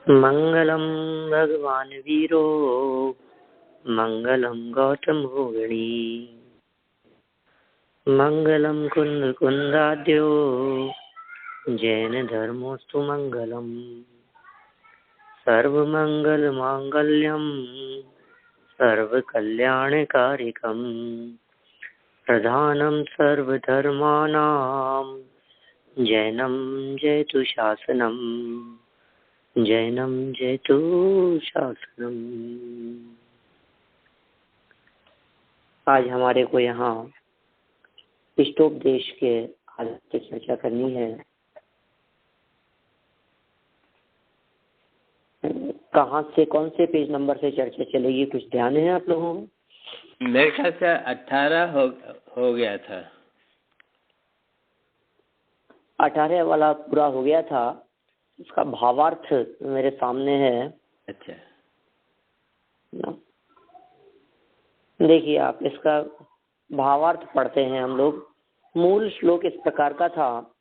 मंगलम भगवान वीरो मंगलम गौतमोगिनी मंगलम कुंद कुंदाद्यो जैन धर्मोस्तु मंगलम सर्वमंगल मांगल्यम सर्वकल्याणकारिकम प्रधानम सर्वधर्माणां जैनम जयतु शासनम जैनम जयतु शासनम। आज हमारे को यहाँ इष्टोपदेश के हालत की चर्चा करनी है। कहाँ से कौन से पेज नंबर से चर्चा चलेगी, कुछ ध्यान है आप लोगों को? मेरे ख्याल से 18 हो गया था। 18 वाला पूरा हो गया था। उसका भावार्थ मेरे सामने है। अच्छा, देखिए आप इसका भावार्थ पढ़ते हैं हम लोग। मूल श्लोक इस प्रकार का था,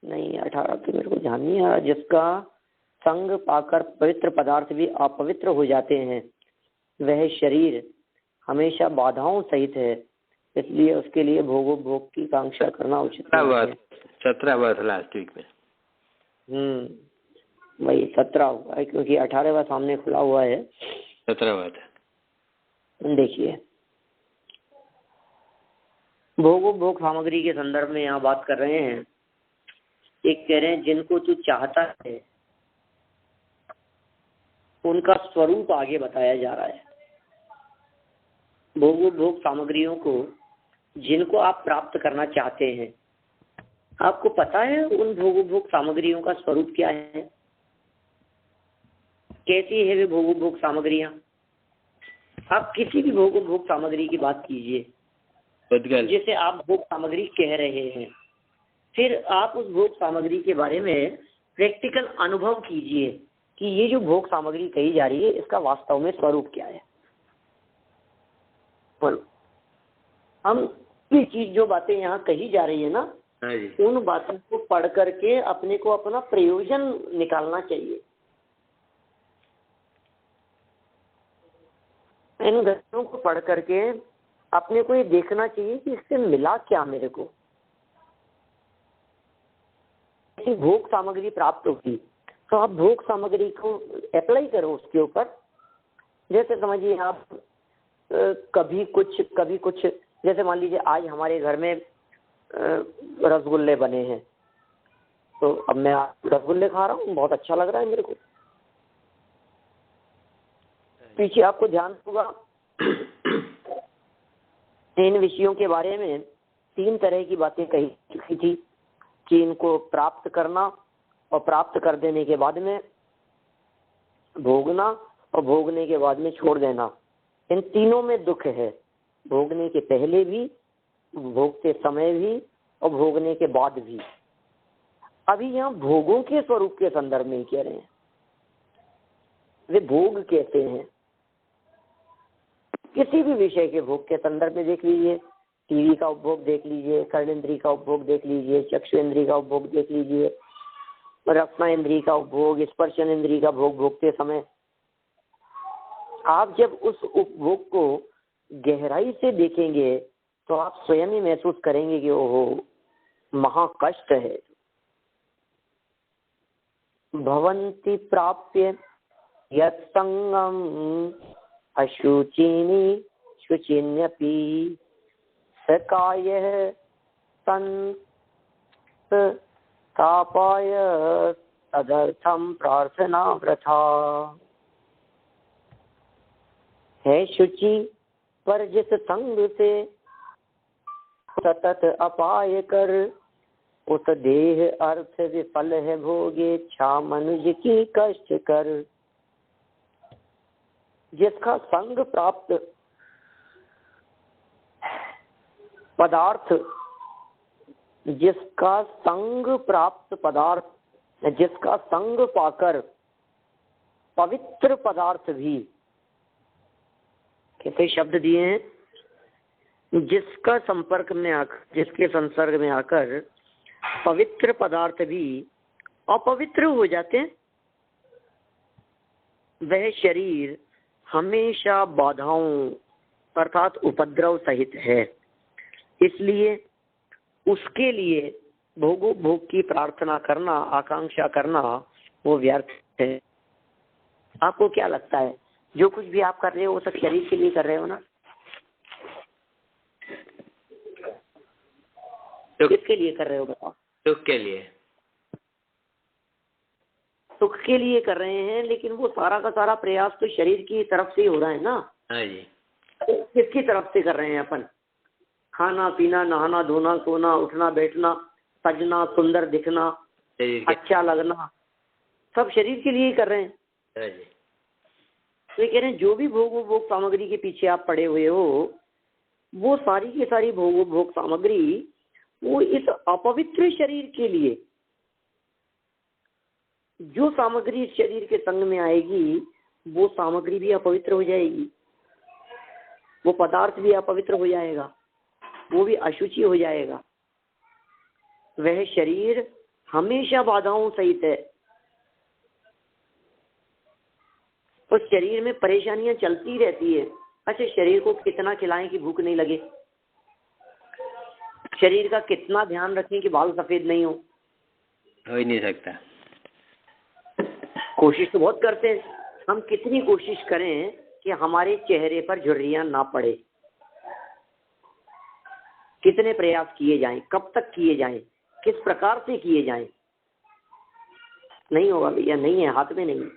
नहीं 18 तो मेरे को ध्यान नहीं आ रहा। जिसका संग पाकर पवित्र पदार्थ भी अपवित्र हो जाते हैं वह शरीर हमेशा बाधाओं सहित है, इसलिए उसके लिए भोग की कांक्षा करना उचित नहीं है। 17 बार लास्ट वीक में। वही 17 हुआ है क्योंकि 18वां सामने खुला हुआ है। 17 बार। देखिए भोग सामग्री के संदर्भ में यहाँ बात कर रहे हैं। एक कह रहे हैं जिनको तू चाहता है उनका स्वरूप आगे बताया जा रहा है। भोग सामग्रियों को जिनको आप प्राप्त करना चाहते हैं, आपको पता है उन भोग सामग्रियों का स्वरूप क्या है, कैसी है वे भोग सामग्रियां। आप किसी भी भोग सामग्री की बात कीजिए जिसे आप भोग सामग्री कह रहे हैं, फिर आप उस भोग सामग्री के बारे में प्रैक्टिकल अनुभव कीजिए कि ये जो भोग सामग्री कही जा रही है इसका वास्तव में स्वरूप क्या है। हम ये चीज जो बातें यहाँ कही जा रही है ना, उन बातों को पढ़ करके अपने को अपना प्रयोजन निकालना चाहिए। इन घटनाओं को पढ़ करके अपने को ये देखना चाहिए कि इससे मिला क्या मेरे को। भोग सामग्री प्राप्त होगी तो आप भोग सामग्री को अप्लाई करो उसके ऊपर। जैसे समझिए आप कभी कुछ जैसे मान लीजिए आज हमारे घर में रसगुल्ले बने हैं, तो अब मैं रसगुल्ले खा रहा हूँ, बहुत अच्छा लग रहा है मेरे को। पीछे आपको ध्यान होगा इन विषयों के बारे में 3 तरह की बातें कही चुकी थी कि इनको प्राप्त करना और प्राप्त कर देने के बाद में भोगना और भोगने के बाद में छोड़ देना। इन तीनों में दुख है, भोगने के पहले भी, भोगते समय भी और भोगने के बाद भी। अभी यहाँ भोगों के स्वरूप के संदर्भ में ही कह रहे हैं। वे भोग कहते हैं किसी भी विषय के भोग के संदर्भ में। देख लीजिए टीवी का उपभोग देख लीजिए, कर्णेंद्रिय का उपभोग देख लीजिए, चक्षुएंद्रिय का उपभोग देख लीजिए, रसनेंद्रिय का उपभोग, स्पर्शनेंद्रिय का भोग भोगते समय आप जब उस उपभोग को गहराई से देखेंगे तो आप स्वयं ही महसूस करेंगे कि ओहो महाकष्ट है। भवन्ति प्राप्य यत्संगम अशुचिनी शुचिन्यपि सकायः तापाय तदर्थम प्रार्थना वृथा। है शुचि पर जिस संग से सतत अपाय कर, उस देह अर्थ विफल है भोगे छा मनुज की कष्ट कर। जिसका संग प्राप्त पदार्थ, जिसका संग पाकर पवित्र पदार्थ भी, कैसे शब्द दिए हैं, जिसका संपर्क में आकर, जिसके संसर्ग में आकर पवित्र पदार्थ भी अपवित्र हो जाते हैं, वह शरीर हमेशा बाधाओं अर्थात उपद्रव सहित है। इसलिए उसके लिए भोग की प्रार्थना करना, आकांक्षा करना वो व्यर्थ है। आपको क्या लगता है, जो कुछ भी आप कर रहे हो वो सब शरीर के लिए कर रहे हो ना? किसके लिए कर रहे हो बताओ? सुख के लिए। सुख के लिए कर रहे हैं, लेकिन वो सारा का सारा प्रयास तो शरीर की तरफ से ही हो रहा है ना। हाँ जी। तो किसकी तरफ से कर रहे हैं अपन? खाना पीना, नहाना धोना, सोना उठना बैठना, सजना, सुंदर दिखना, अच्छा लगना, सब शरीर के लिए ही कर रहे हैं। हाँ जी। तो ये कह रहे हैं जो भी भोग सामग्री के पीछे आप पड़े हुए हो, वो सारी की सारी भोग सामग्री वो इस अपवित्र शरीर के लिए, जो सामग्री इस शरीर के संग में आएगी वो सामग्री भी अपवित्र हो जाएगी, वो पदार्थ भी अपवित्र हो जाएगा, वो भी अशुचि हो जाएगा। वह शरीर हमेशा बाधाओं सहित है। उस शरीर में परेशानियां चलती रहती है। अच्छा, शरीर को कितना खिलाएं कि भूख नहीं लगे, शरीर का कितना ध्यान रखें कि बाल सफेद नहीं हो ही नहीं सकता। कोशिश तो बहुत करते हैं, हम कितनी कोशिश करें कि हमारे चेहरे पर झुर्रियां ना पड़े, कितने प्रयास किए जाएं, कब तक किए जाएं, किस प्रकार से किए जाएं। नहीं होगा भैया, नहीं है, हाथ में नहीं है।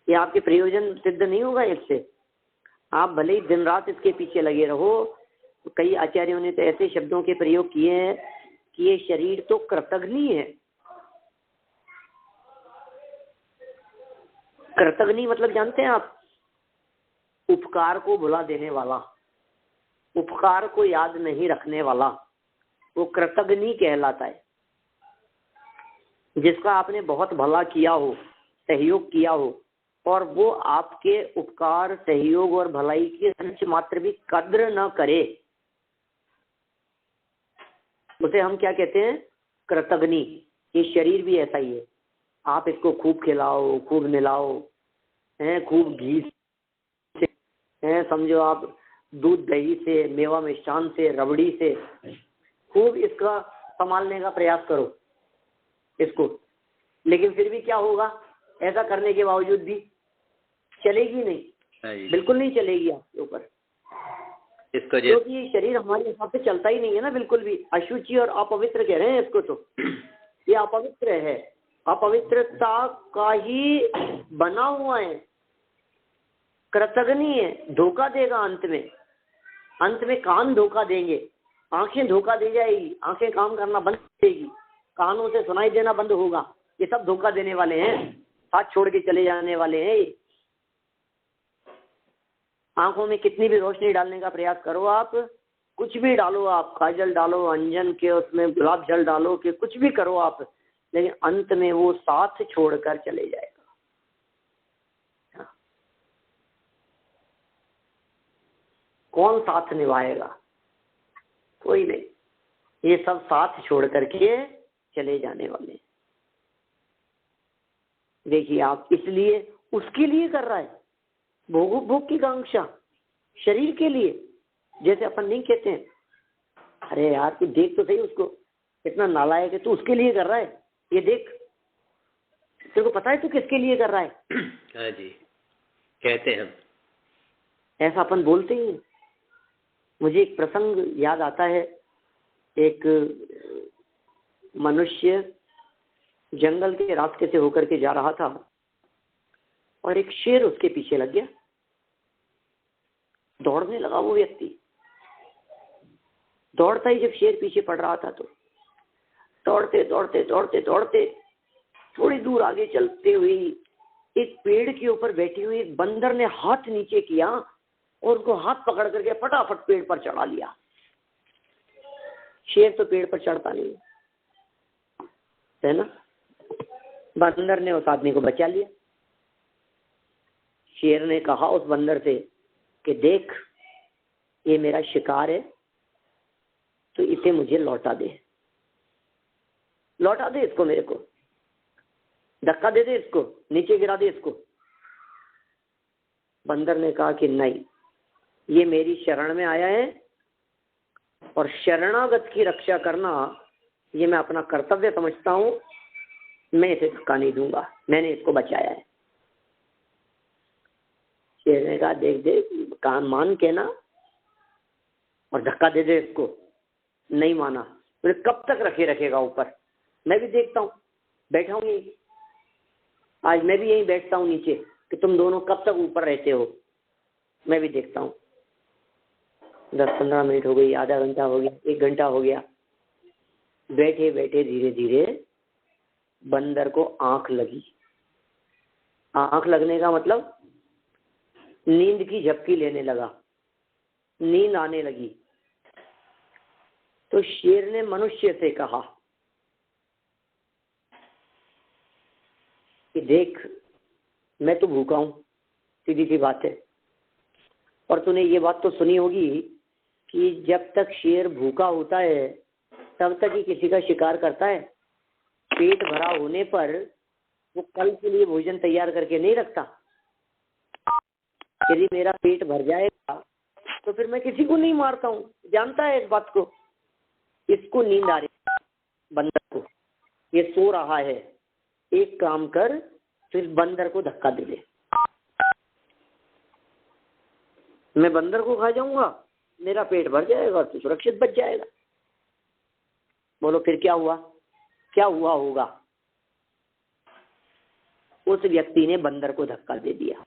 ये आपके प्रयोजन सिद्ध नहीं होगा इससे। आप भले ही दिन रात इसके पीछे लगे रहो। तो कई आचार्यों ने तो ऐसे शब्दों के प्रयोग किए हैं कि ये शरीर तो कृतघ्नि है। कृतघ्नि मतलब जानते हैं आप? उपकार को भुला देने वाला, उपकार को याद नहीं रखने वाला, वो कृतघ्नि कहलाता है। जिसका आपने बहुत भला किया हो, सहयोग किया हो, और वो आपके उपकार, सहयोग और भलाई की अंश मात्र भी कद्र न करे, उसे हम क्या कहते हैं? कृतघ्नि। ये शरीर भी ऐसा ही है। आप इसको खूब खिलाओ, खूब मिलाओ, हैं, खूब घी से, हैं, समझो आप दूध दही से, मेवा मिष्ठान से, रबड़ी से खूब इसका संभालने का प्रयास करो इसको। लेकिन फिर भी क्या होगा? ऐसा करने के बावजूद भी चलेगी नहीं, बिल्कुल नहीं चलेगी आपके ऊपर, क्योंकि ये शरीर हमारे हिसाब से चलता ही नहीं है ना, बिल्कुल भी। अशुचि और अपवित्र कह रहे हैं इसको, तो ये अपवित्र है, अपवित्रता का ही बना हुआ है, कृतघ्नि है, धोखा देगा अंत में कान धोखा देंगे, आंखें धोखा दे जाएगी, आंखें काम करना बंद देगी, कानों से सुनाई देना बंद होगा। ये सब धोखा देने वाले हैं, हाथ छोड़ के चले जाने वाले हैं। आंखों में कितनी भी रोशनी डालने का प्रयास करो आप, कुछ भी डालो आप, काजल डालो, अंजन के उसमें गुलाब जल डालो, के कुछ भी करो आप, लेकिन अंत में वो साथ छोड़कर चले जाएगा। कौन साथ निभाएगा? कोई नहीं। ये सब साथ छोड़ करके चले जाने वाले। देखिए आप, इसलिए उसके लिए कर रहा है, भोग की कांक्षा शरीर के लिए। जैसे अपन नहीं कहते हैं, अरे यार तू देख तो सही उसको, कितना नालायक है, तू उसके लिए कर रहा है, ये देख, तेरे को पता है तू किसके लिए कर रहा है? हाँ जी, कहते हैं हम, ऐसा अपन बोलते ही। मुझे एक प्रसंग याद आता है। एक मनुष्य जंगल के रास्ते से होकर के जा रहा था और एक शेर उसके पीछे लग गया। दौड़ने लगा वो व्यक्ति। दौड़ता ही जब शेर पीछे पड़ रहा था, तो दौड़ते दौड़ते दौड़ते दौड़ते थोड़ी दूर आगे चलते हुए एक पेड़ के ऊपर बैठी हुई एक बंदर ने हाथ नीचे किया और उसको हाथ पकड़ करके फटाफट पेड़ पर चढ़ा लिया। शेर तो पेड़ पर चढ़ता नहीं है ना। बंदर ने उस आदमी को बचा लिया। शेर ने कहा उस बंदर से कि देख, ये मेरा शिकार है, तो इसे मुझे लौटा दे, लौटा दे इसको मेरे को। धक्का दे दे इसको, नीचे गिरा दे इसको। बंदर ने कहा कि नहीं, ये मेरी शरण में आया है और शरणागत की रक्षा करना ये मैं अपना कर्तव्य समझता हूं, मैं इसे धक्का नहीं दूंगा, मैंने इसको बचाया है। शेर ने कहा देख देख, काम मान के ना और धक्का दे दे इसको। नहीं माना। बोले कब तक रखेगा ऊपर, मैं भी देखता हूँ, बैठा हूँ यहीं, आज मैं भी यहीं बैठता हूँ नीचे, कि तुम दोनों कब तक ऊपर रहते हो, मैं भी देखता हूँ। 10-15 मिनट हो गई, आधा घंटा हो गया, 1 घंटा हो गया। बैठे बैठे धीरे धीरे बंदर को आंख लगी। आंख लगने का मतलब नींद की झपकी लेने लगा, नींद आने लगी। तो शेर ने मनुष्य से कहा कि देख, मैं तो भूखा हूं, सीधी सी बात है। और तूने ये बात तो सुनी होगी कि जब तक शेर भूखा होता है तब तक ही किसी का शिकार करता है। पेट भरा होने पर वो कल के लिए भोजन तैयार करके नहीं रखता। यदि मेरा पेट भर जाएगा तो फिर मैं किसी को नहीं मारता हूँ, जानता है इस बात को। इसको नींद आ रही है, बंदर को, ये सो रहा है। एक काम कर, फिर बंदर को धक्का दे दे, मैं बंदर को खा जाऊंगा, मेरा पेट भर जाएगा और तू सुरक्षित बच जाएगा। बोलो फिर क्या हुआ, क्या हुआ होगा? उस व्यक्ति ने बंदर को धक्का दे दिया।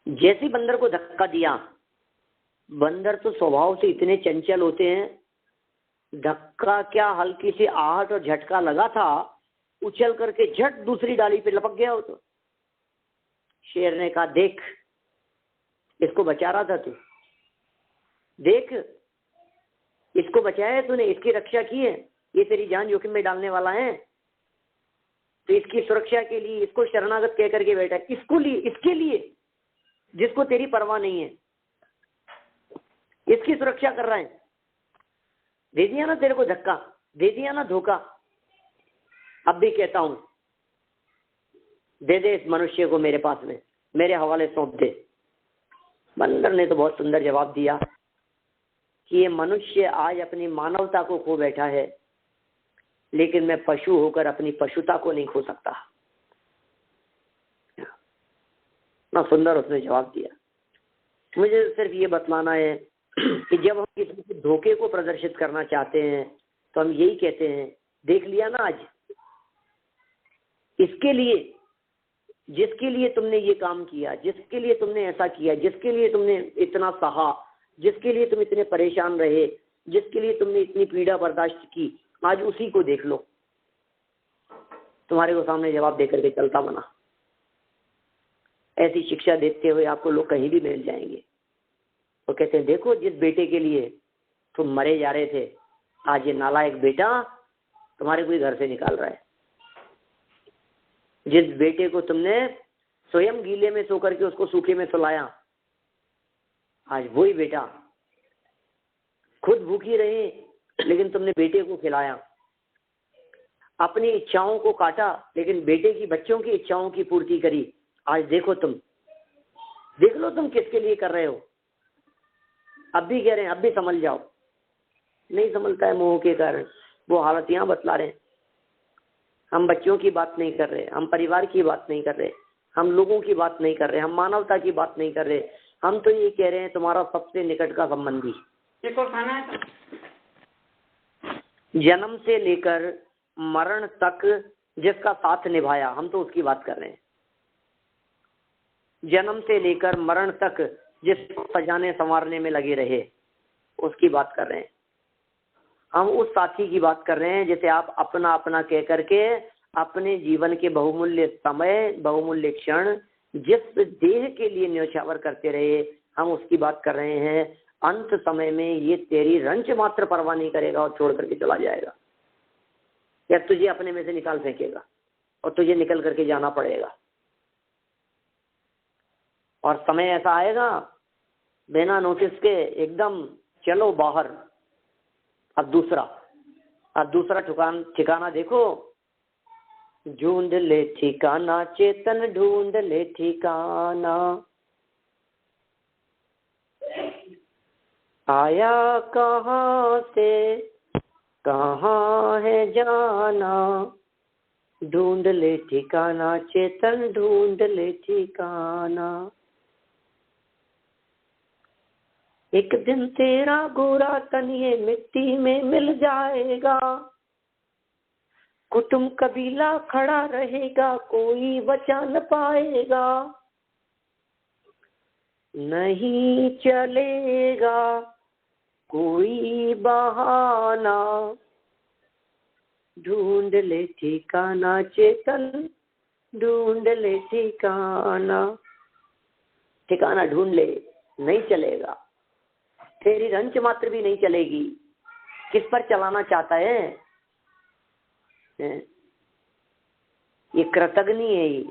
जैसे बंदर को धक्का दिया, बंदर तो स्वभाव से इतने चंचल होते हैं, धक्का क्या हल्की सी आहट और झटका लगा था, उछल करके झट दूसरी डाली पे लपक गया हो। तो शेर ने कहा देख, इसको बचा रहा था तू, देख इसको बचाया है तूने, इसकी रक्षा की है, ये तेरी जान जोखिम में डालने वाला है, तो इसकी सुरक्षा के लिए इसको शरणागत कह करके बैठा है, इसके लिए जिसको तेरी परवाह नहीं है, इसकी सुरक्षा कर रहा है। दे दिया ना तेरे को धक्का, दे दिया ना धोखा। अब भी कहता हूं, दे दे इस मनुष्य को मेरे पास में, मेरे हवाले सौंप दे। बंदर ने तो बहुत सुंदर जवाब दिया कि ये मनुष्य आज अपनी मानवता को खो बैठा है, लेकिन मैं पशु होकर अपनी पशुता को नहीं खो सकता। ना सुंदर उसने जवाब दिया। मुझे सिर्फ ये बतलाना है कि जब हम किसी के धोखे को प्रदर्शित करना चाहते हैं तो हम यही कहते हैं, देख लिया ना आज, इसके लिए, जिसके लिए तुमने ये काम किया, जिसके लिए तुमने ऐसा किया, जिसके लिए तुमने इतना सहा, जिसके लिए तुम इतने परेशान रहे, जिसके लिए तुमने इतनी पीड़ा बर्दाश्त की, आज उसी को देख लो, तुम्हारे को सामने जवाब देकर के चलता बना। ऐसी शिक्षा देते हुए आपको लोग कहीं भी मिल जाएंगे। वो कहते हैं देखो, जिस बेटे के लिए तुम मरे जा रहे थे, आज ये नालायक बेटा तुम्हारे को घर से निकाल रहा है। जिस बेटे को तुमने स्वयं गीले में सो करके उसको सूखे में सुलाया, आज वही बेटा खुद भूखी रहे लेकिन तुमने बेटे को खिलाया। अपनी इच्छाओं को काटा लेकिन बेटे की, बच्चों की इच्छाओं की पूर्ति करी। आज देखो तुम, देख लो तुम किसके लिए कर रहे हो। अब भी कह रहे हैं, अब भी संभल जाओ। नहीं संभलता है मोह के कारण। वो हालत यहाँ बतला रहे हैं। हम बच्चों की बात नहीं कर रहे, हम परिवार की बात नहीं कर रहे, हम लोगों की बात नहीं कर रहे, हम मानवता की बात नहीं कर रहे। हम तो ये कह रहे हैं तुम्हारा सबसे निकट का संबंधी, खाना है जन्म से लेकर मरण तक जिसका साथ निभाया, हम तो उसकी बात कर रहे हैं। जन्म से लेकर मरण तक जिसको सजाने संवारने में लगे रहे, उसकी बात कर रहे हैं। हम उस साथी की बात कर रहे हैं जिसे आप अपना अपना कह करके अपने जीवन के बहुमूल्य समय, बहुमूल्य क्षण जिस देह के लिए न्यौछावर करते रहे, हम उसकी बात कर रहे हैं। अंत समय में ये तेरी रंच मात्र परवाह नहीं करेगा और छोड़ करके चला जाएगा, या तुझे अपने में से निकाल फेंकेगा और तुझे निकल करके जाना पड़ेगा। और समय ऐसा आएगा बिना नोटिस के एकदम चलो बाहर। अब दूसरा, अब दूसरा ठिकाना देखो, ढूंढ ले ठिकाना चेतन ढूंढ ले ठिकाना, आया कहाँ से कहाँ है जाना, ढूंढ ले ठिकाना चेतन ढूंढ ले ठिकाना। एक दिन तेरा गोरा तन ये मिट्टी में मिल जाएगा, कुटुंब कबीला खड़ा रहेगा, कोई बचा न पाएगा, नहीं चलेगा कोई बहाना, ढूंढ ले ठिकाना चेतन ढूंढ ले ठिकाना। ठिकाना ढूंढ ले, नहीं चलेगा, तेरी रंच मात्र भी नहीं चलेगी। किस पर चलाना चाहता है? ये कृतघ्नि है ये,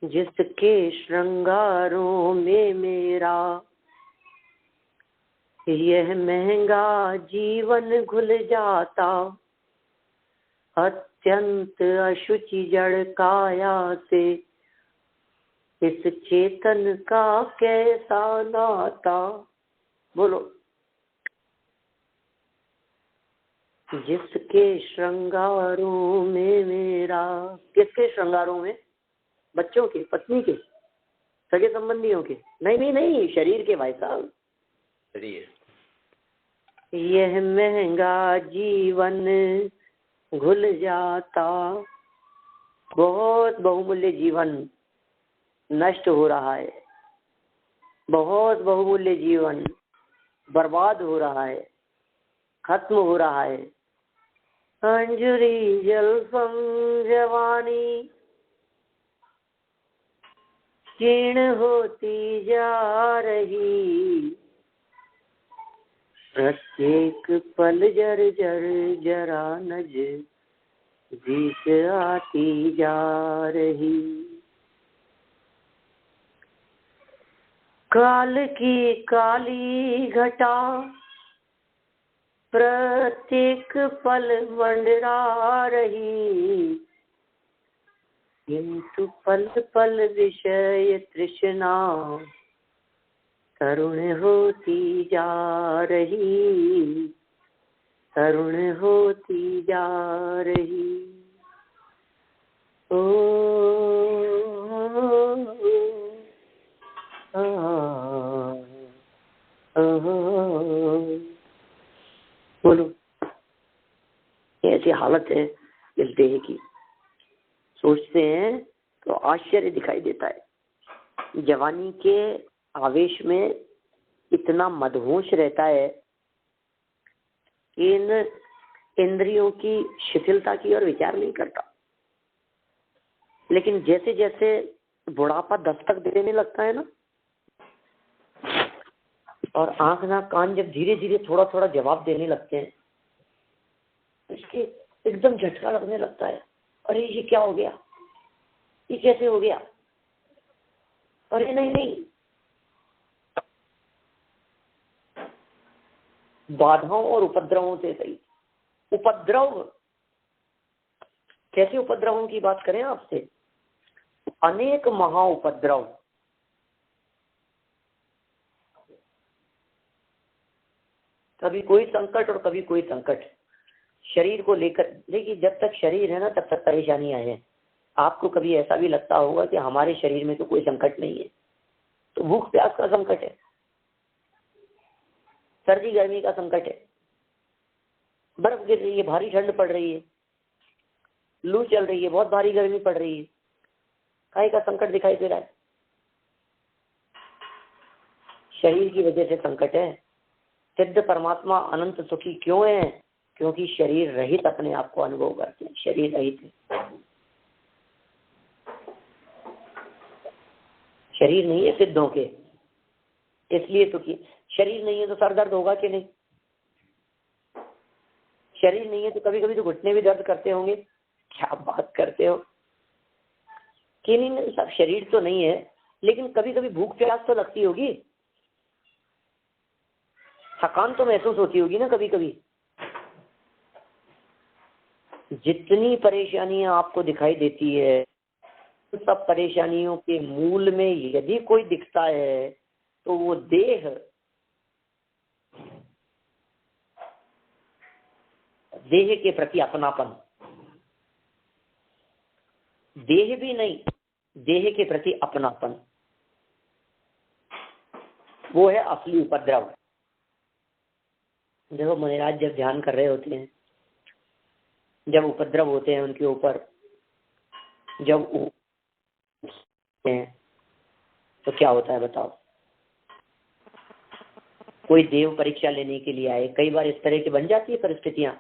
जिसके श्रृंगारों में मेरा यह महंगा जीवन घुल जाता, अत्यंत अशुचि जड़ काया से इस चेतन का कैसा नाता। बोलो, जिसके श्रृंगारों में मेरा, किसके श्रृंगारों में? बच्चों के, पत्नी के, सगे संबंधियों के? नहीं नहीं नहीं, शरीर के भाई साहब, शरीर। यह महंगा जीवन घुल जाता, बहुत बहुमूल्य जीवन नष्ट हो रहा है, बहुत बहुमूल्य जीवन बर्बाद हो रहा है, खत्म हो रहा है। अंजुरी जल्पम जवानी क्षीण होती जा रही, प्रत्येक पल जर जर जरा नजदीक आती जा रही। काल की काली घटा प्रत्येक पल मंडरा रही, किंतु पल पल विषय तृष्णा तरुण होती जा रही, तरुण होती जा रही। ओ बोलो, ऐसी हालत है इस देह की, सोचते हैं तो आश्चर्य दिखाई देता है। जवानी के आवेश में इतना मदहोश रहता है, इन इंद्रियों की शिथिलता की और विचार नहीं करता। लेकिन जैसे जैसे बुढ़ापा दस्तक देने लगता है ना, और आंख ना कान जब धीरे धीरे थोड़ा थोड़ा जवाब देने लगते हैं, इसके एकदम झटका लगने लगता है। अरे ये क्या हो गया, ये कैसे हो गया? अरे नहीं नहीं, बाधाओं और उपद्रवों से सही। उपद्रव, कैसे उपद्रवों की बात करें आपसे? अनेक महा उपद्रव, कभी कोई संकट और कभी कोई संकट शरीर को लेकर। देखिए, जब तक शरीर है ना तब तक परेशानियां हैं। आपको कभी ऐसा भी लगता होगा कि हमारे शरीर में तो कोई संकट नहीं है, तो भूख प्यास का संकट है, सर्दी गर्मी का संकट है, बर्फ गिर रही है, भारी ठंड पड़ रही है, लू चल रही है, बहुत भारी गर्मी पड़ रही है, काय का संकट दिखाई दे रहा है? शरीर की वजह से संकट है। सिद्ध परमात्मा अनंत सुखी क्यों है? क्योंकि शरीर रहित अपने आप को अनुभव करते हैं, शरीर रहित है। शरीर नहीं है सिद्धों के, इसलिए तो कि शरीर नहीं है तो सर दर्द होगा कि नहीं? शरीर नहीं है तो कभी कभी तो घुटने भी दर्द करते होंगे। क्या बात करते हो कि नहीं? सब शरीर तो नहीं है, लेकिन कभी कभी भूख प्यास तो लगती होगी, थकान तो महसूस होती होगी ना कभी कभी। जितनी परेशानियां आपको दिखाई देती है, सब परेशानियों के मूल में यदि कोई दिखता है तो वो देह के प्रति अपनापन, देह भी नहीं, देह के प्रति अपनापन, वो है असली उपद्रव। देखो मुनिराज जब ध्यान कर रहे होते हैं, जब उपद्रव होते हैं उनके ऊपर, जब हैं तो क्या होता है बताओ। कोई देव परीक्षा लेने के लिए आए, कई बार इस तरह की बन जाती है परिस्थितियां।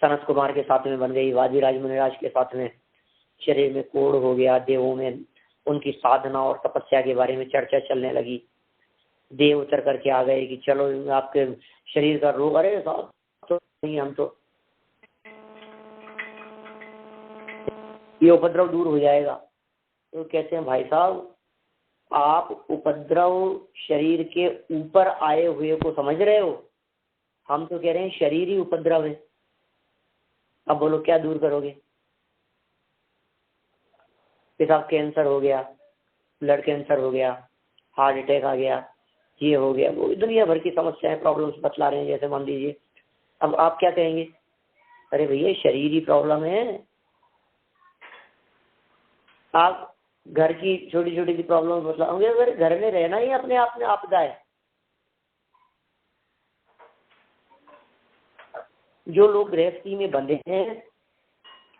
सनत कुमार के साथ में बन गई, वादिराज मुनिराज के साथ में शरीर में कोढ़ हो गया, देवों में उनकी साधना और तपस्या के बारे में चर्चा चलने लगी। देव उतर करके आ गए कि चलो आपके शरीर का रोग, अरे साहब तो नहीं, हम तो ये उपद्रव दूर हो जाएगा। तो कहते हैं भाई साहब आप उपद्रव शरीर के ऊपर आए हुए को समझ रहे हो, हम तो कह रहे हैं शरीर ही उपद्रव है। अब बोलो क्या दूर करोगे। पेशाब कैंसर हो गया, ब्लड कैंसर हो गया, हार्ट अटैक आ गया, ये हो गया, वो दुनिया भर की समस्याएं प्रॉब्लम्स बतला रहे हैं। जैसे मान लीजिए अब आप क्या कहेंगे, अरे भैया शरीर ही प्रॉब्लम है। आप घर की छोटी छोटी सी प्रॉब्लम बतलाओगे, अगर घर में रहना ही अपने आप में आपदा है। जो लोग गृहस्थी में बंधे हैं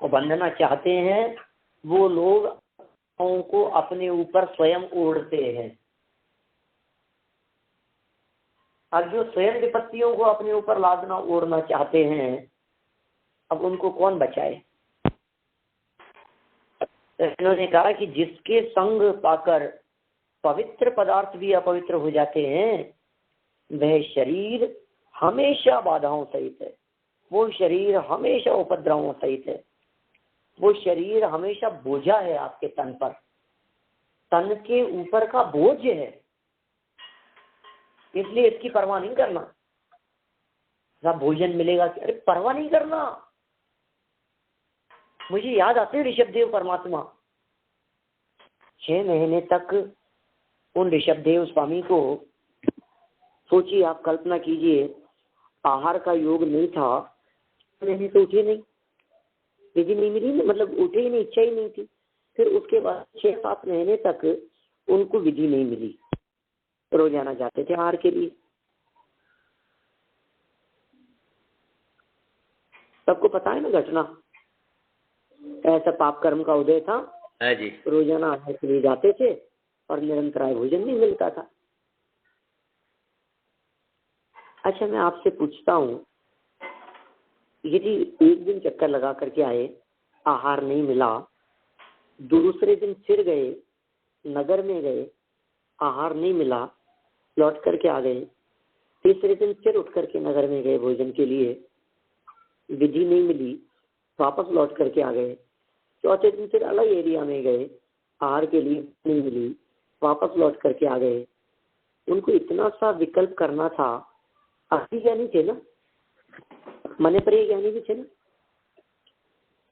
और बंधना चाहते हैं, वो लोग को अपने ऊपर स्वयं ओढ़ते हैं। अब जो स्वयं विपत्तियों को अपने ऊपर लादना ओढ़ना चाहते हैं, अब उनको कौन बचाए। इन्होंने कहा कि जिसके संग पाकर पवित्र पदार्थ भी अपवित्र हो जाते हैं, वह शरीर हमेशा बाधाओं सहित है, वो शरीर हमेशा उपद्रवों सहित है, वो शरीर हमेशा बोझा है आपके तन पर, तन के ऊपर का बोझ है। इसलिए इसकी परवाह नहीं करना। ना भोजन मिलेगा, अरे परवाह नहीं करना। मुझे याद आते हैं ऋषभदेव परमात्मा 6 महीने तक उन ऋषभदेव स्वामी को, सोचिए आप कल्पना कीजिए, आहार का योग नहीं था, नहीं तो उठे नहीं, विधि नहीं मिली, मतलब उठे ही नहीं, इच्छा ही नहीं थी। फिर उसके बाद 6-7 महीने तक उनको विधि नहीं मिली, रोजाना जाते थे आहार के लिए। सबको पता है ना घटना, ऐसा पाप कर्म का उदय था। जी। रोजाना आहार के लिए जाते थे और निरंतर भोजन नहीं मिलता था। अच्छा मैं आपसे पूछता हूँ, यदि एक दिन चक्कर लगा करके आए, आहार नहीं मिला, दूसरे दिन फिर गए, नगर में गए, आहार नहीं मिला, लौट करके आ गए, तीसरे दिन फिर उठ करके नगर में गए भोजन के लिए, विधि नहीं मिली, वापस लौट करके आ गए, चौथे दिन फिर अलग एरिया में गए, आहार के लिए नहीं मिली, वापस लौट करके आ गए। उनको इतना सा विकल्प करना था। अवधि ज्ञानी थे ना, मने प्रिय ज्ञानी भी थे ना।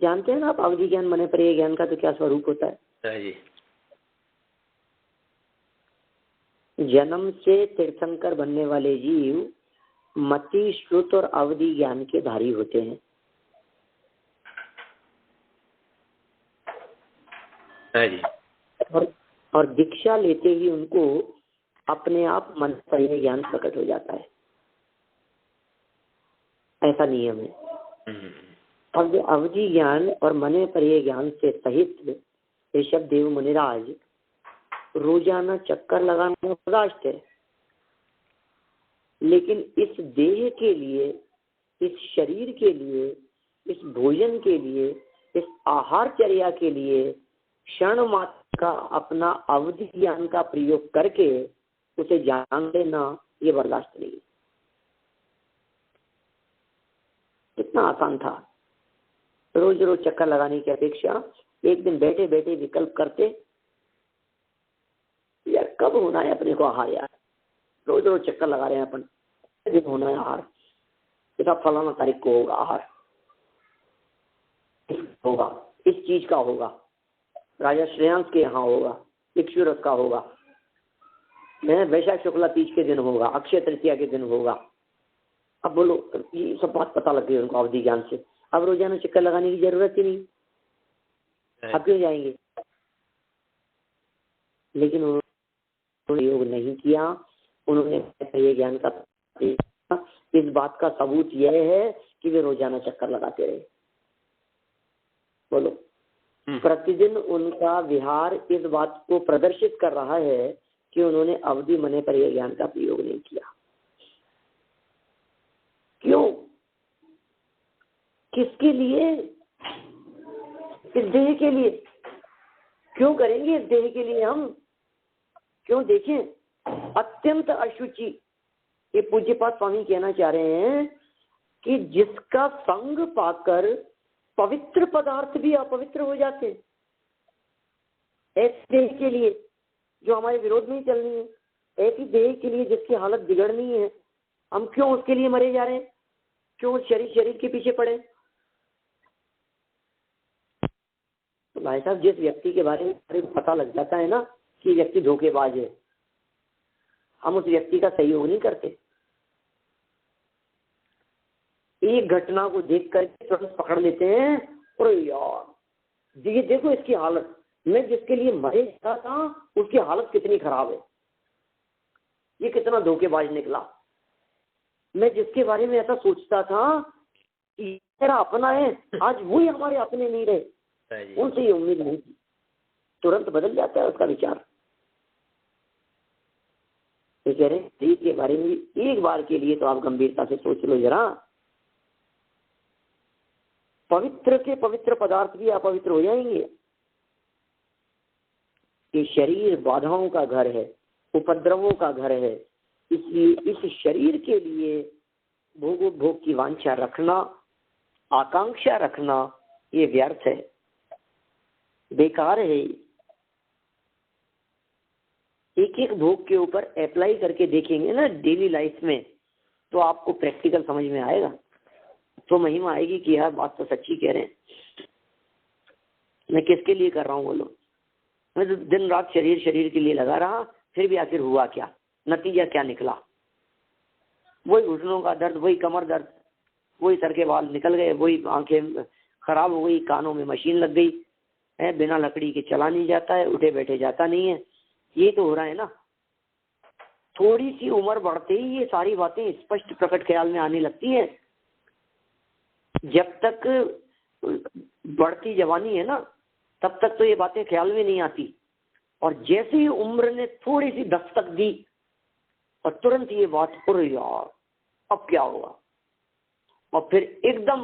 जानते हैं ना आप अवधि ज्ञान मने प्रिय ज्ञान का तो क्या स्वरूप होता है। जी। जन्म से तीर्थंकर बनने वाले जीव मति, श्रुत और अवधि ज्ञान के धारी होते हैं। जी। और दीक्षा लेते ही उनको अपने आप मन पर ज्ञान प्रकट हो जाता है, ऐसा नियम है। और जो अवधि ज्ञान और मने पर्य ज्ञान से सहित ऋषभदेव मुनिराज रोजाना चक्कर लगाना बर्दाश्त है, लेकिन इस देह के लिए, इस शरीर के लिए, इस भोजन के लिए, इस आहारचर्या के लिए क्षण मात्र का अपना अवधि ज्ञान का प्रयोग करके उसे जान लेना, ये बर्दाश्त नहीं। कितना आसान था। रोज रोज चक्कर लगाने की अपेक्षा एक दिन बैठे बैठे विकल्प करते, यार कब होना है अपने को आहार, यार रोज रोज चक्कर लगा रहे हैं अपन, दिन होना है आहार, फलाना तारीख को होगा आहार। होगा, इस चीज का होगा, राजा श्रेयांश के यहाँ होगा, इक्षुरस का होगा, वैशाख शुक्ला तीज के दिन होगा, अक्षय तृतीया के दिन होगा। अब बोलो, ये सब बात पता लग गई उनको अवधि ज्ञान से। अब रोजाना चक्कर लगाने की जरूरत ही नहीं, अब क्यों जाएंगे? लेकिन उन्होंने योग नहीं किया, उन्होंने ये ज्ञान का, इस बात का सबूत यह है कि वे रोजाना चक्कर लगाते रहे। बोलो, प्रतिदिन उनका विहार इस बात को प्रदर्शित कर रहा है कि उन्होंने अवधि मने पर यह ज्ञान का प्रयोग नहीं किया। क्यों? किसके लिए? इस देह के लिए। क्यों करेंगे इस देह के लिए हम? क्यों? देखें, अत्यंत अशुचि, ये पूज्यपाद स्वामी कहना चाह रहे हैं कि जिसका संग पाकर पवित्र पदार्थ भी अपवित्र हो जाते, ऐसे देह के लिए जो हमारे विरोध में ही चलनी है, ऐसी देह के लिए जिसकी हालत बिगड़नी है, हम क्यों उसके लिए मरे जा रहे हैं? क्यों शरीर के पीछे पड़े? तो भाई साहब, जिस व्यक्ति के बारे में पता लग जाता है ना कि व्यक्ति धोखेबाज है, हम उस व्यक्ति का सहयोग नहीं करते। एक घटना को देख कर तुरंत पकड़ लेते हैं, और यार ये देखो इसकी हालत, मैं जिसके लिए मरे जा था उसकी हालत कितनी खराब है, ये कितना धोखेबाज निकला। मैं जिसके बारे में ऐसा सोचता था कि मेरा अपना है, आज वही हमारे अपने नहीं रहे, उनसे ये उम्मीद नहीं थी। तुरंत बदल जाता है उसका विचार। तो कह रहे के बारे में एक बार के लिए तो आप गंभीरता से सोच लो जरा। पवित्र के पवित्र पदार्थ भी अपवित्र हो जाएंगे। ये शरीर बाधाओं का घर है, उपद्रवों का घर है, इसलिए इस शरीर के लिए भोग की वांछा रखना, आकांक्षा रखना, ये व्यर्थ है, बेकार है। एक एक भोग के ऊपर अप्लाई करके देखेंगे ना डेली लाइफ में, तो आपको प्रैक्टिकल समझ में आएगा, तो महिमा आएगी कि यार बात तो सच्ची कह रहे हैं। मैं किसके लिए कर रहा हूँ बोलो? मैं तो दिन रात शरीर के लिए लगा रहा, फिर भी आखिर हुआ क्या? नतीजा क्या निकला? वही घुटनों का दर्द, वही कमर दर्द, वही सर के बाल निकल गए, वही आंखें खराब हो गई, कानों में मशीन लग गई है, बिना लकड़ी के चला नहीं जाता है, उठे बैठे जाता नहीं है। ये तो हो रहा है ना। थोड़ी सी उम्र बढ़ते ही ये सारी बातें स्पष्ट प्रकट ख्याल में आने लगती है। जब तक बढ़ती जवानी है ना, तब तक तो ये बातें ख्याल में नहीं आती, और जैसे ही उम्र ने थोड़ी सी दस्तक दी और तुरंत ये बात, अरे यार अब क्या होगा, और फिर एकदम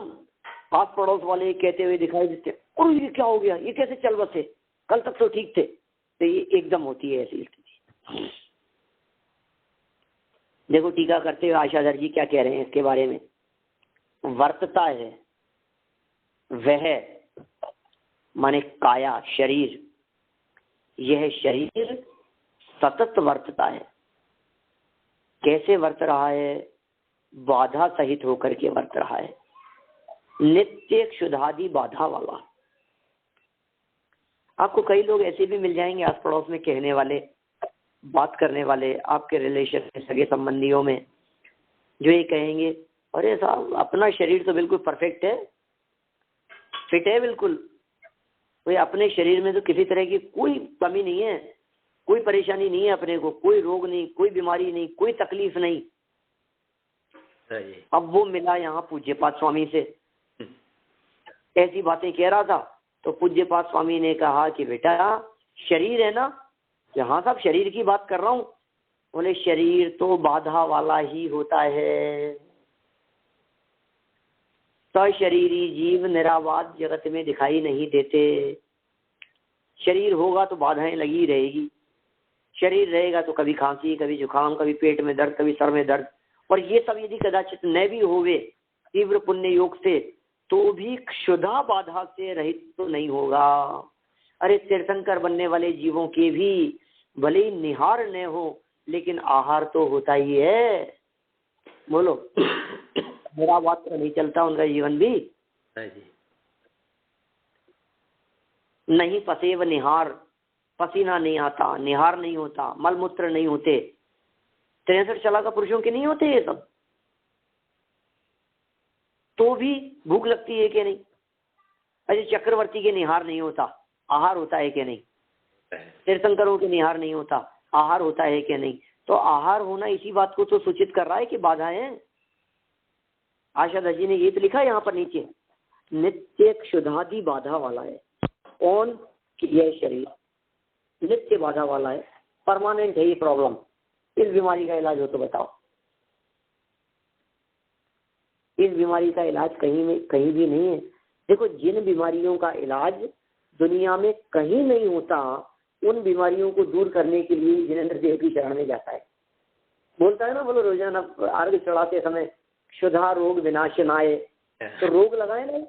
आस पड़ोस वाले कहते हुए दिखाई देते, और ये क्या हो गया, ये कैसे चल बसे, कल तक तो ठीक थे। तो ये एकदम होती है ऐसी स्थिति। देखो टीका करते हुए आशाधर जी क्या कह रहे हैं इसके बारे में। वर्तता है वह माने काया, शरीर, यह शरीर सतत वर्तता है। कैसे वर्त रहा है? बाधा सहित होकर के वर्त रहा है, नित्य क्षुधादि बाधा वाला। आपको कई लोग ऐसे भी मिल जाएंगे आस पड़ोस में कहने वाले, बात करने वाले, आपके रिलेशन में, सगे संबंधियों में, जो ये कहेंगे, अरे साहब अपना शरीर तो बिल्कुल परफेक्ट है, फिट है बिल्कुल, कोई अपने शरीर में तो किसी तरह की कोई कमी नहीं है, कोई परेशानी नहीं है, अपने को कोई रोग नहीं, कोई बीमारी नहीं, कोई तकलीफ नहीं। अब वो मिला यहाँ पूज्यपाद स्वामी से, ऐसी बातें कह रहा था, तो पूज्यपाद स्वामी ने कहा कि बेटा शरीर है ना? हाँ साहब शरीर की बात कर रहा हूँ। बोले शरीर तो बाधा वाला ही होता है, सशरीरी जीव निराबाध जगत में दिखाई नहीं देते। शरीर होगा तो बाधाएं लगी रहेगी, शरीर रहेगा तो कभी खांसी, कभी जुकाम, कभी पेट में दर्द, कभी सर में दर्द, और ये सब यदि कदाचित न भी होवे तीव्र पुण्य योग से, तो भी क्षुधा बाधा से रहित तो नहीं होगा। अरे तीर्थंकर बनने वाले जीवों के भी भले ही निहार न हो, लेकिन आहार तो होता ही है। बोलो मेरा बात तो नहीं चलता उनका जीवन भी। नहीं पसेव निहार, पसीना नहीं आता, निहार नहीं होता, मलमूत्र नहीं होते, 63 चला का पुरुषों के नहीं होते ये सब, तो भी भूख लगती है कि नहीं? अरे चक्रवर्ती के निहार नहीं होता, आहार होता है कि नहीं? तीर्थंकरों के निहार नहीं होता, आहार होता है कि नहीं? तो आहार होना इसी बात को तो सूचित कर रहा है कि बाधा है। आशा दर्जी ने ये तो लिखा है यहाँ पर नीचे, नित्य क्षुधादि बाधा वाला है। कौन? यह शरीर नित्य बाधा वाला है, परमानेंट है ये प्रॉब्लम। इस बीमारी का इलाज हो तो बताओ। इस बीमारी का इलाज कहीं भी नहीं है। देखो, जिन बीमारियों का इलाज दुनिया में कहीं नहीं होता, उन बीमारियों को दूर करने के लिए जिनेंद्र देव की शरण में जाता है। बोलता है ना, बोलो रोजाना अर्घ चढ़ाते समय क्षुधा रोग विनाशनाय, तो रोग लगाए ना।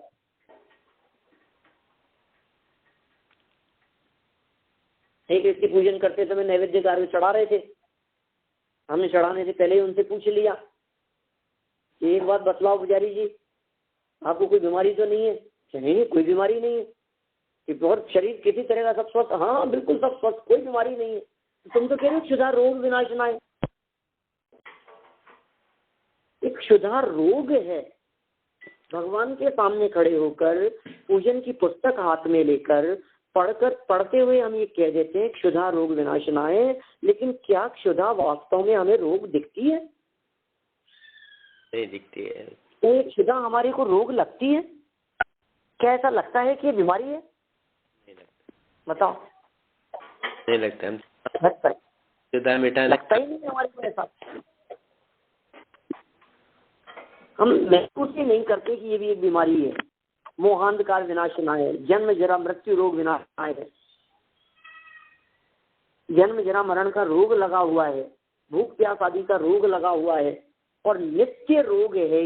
एक व्यक्ति पूजन करते समय नैवेद्य का अर्घ चढ़ा रहे थे, हमने चढ़ाने से पहले ही उनसे पूछ लिया, एक बात बतलाओ पुजारी जी, आपको कोई बीमारी तो नहीं है? नहीं, कोई बीमारी नहीं है। कि बहुत शरीर किसी तरह का सब स्वस्थ? हाँ बिल्कुल सब स्वस्थ, कोई बीमारी नहीं है। तुम तो कह रहे हो क्षुधा रोग विनाशनाय। एक क्षुधा रोग है। भगवान के सामने खड़े होकर पूजन की पुस्तक हाथ में लेकर पढ़ते हुए हम ये कह देते हैं क्षुधा रोग विनाशनाय, लेकिन क्या क्षुधा वास्तव में हमें रोग दिखती है? नहीं दिखती है। तो एक क्षुधा हमारे को रोग लगती है? क्या ऐसा लगता है कि ये बीमारी है? बताओ। नहीं लगता। लगता है? क्षुधा मिटा लगता ही नहीं हमारे को ऐसा। हम महसूस ही नहीं करते कि ये भी एक बीमारी है। मोहांधकार विनाशनाय है, जन्म जरा मृत्यु रोग विनाशनाय है। जन्म जरा मरण का रोग लगा हुआ है, भूख प्यास आदि का रोग लगा हुआ है, और नित्य रोग है